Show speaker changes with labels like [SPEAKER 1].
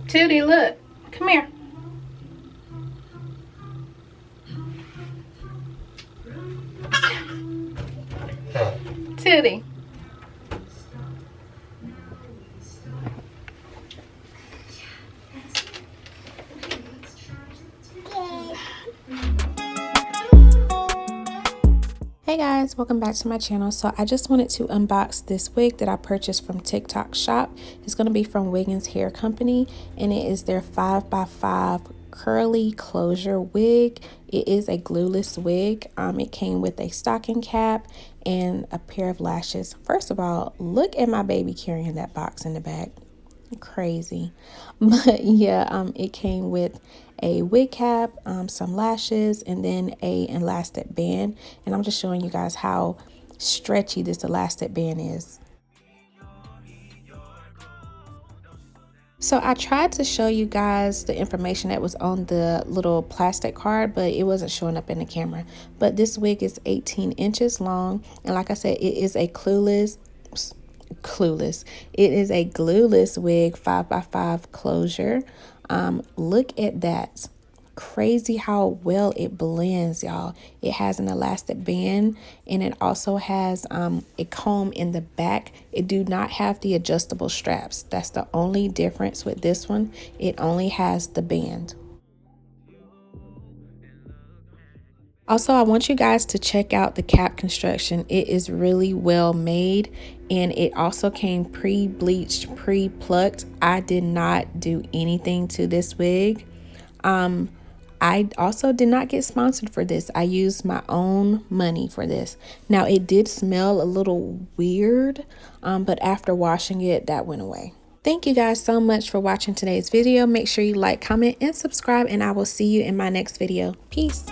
[SPEAKER 1] Tildy, look. Come here. Tildy. Hey guys, welcome back to my channel. So I just wanted to unbox this wig that I purchased from TikTok shop. It's going to be from Wiggins Hair Company, and it is their 5x5 curly closure wig. It is a glueless wig. It came with a stocking cap and a pair of lashes. First of all, look at my baby carrying that box in the back. Crazy. But yeah, it came with a wig cap, some lashes, and then a elastic band. And I'm just showing you guys how stretchy this elastic band is. So I tried to show you guys the information that was on the little plastic card, but it wasn't showing up in the camera. But this wig is 18 inches long, and like I said, it is a glueless. It is a glueless wig, 5x5 closure. Look at that. Crazy how well it blends, y'all. It has an elastic band, and it also has a comb in the back. It do not have the adjustable straps. That's the only difference with this one. It only has the band. Also, I want you guys to check out the cap construction. It is really well made, and it also came pre-bleached, pre-plucked. I did not do anything to this wig. I also did not get sponsored for this. I used my own money for this. Now, it did smell a little weird, but after washing it, that went away. Thank you guys so much for watching today's video. Make sure you like, comment, and subscribe, and I will see you in my next video. Peace.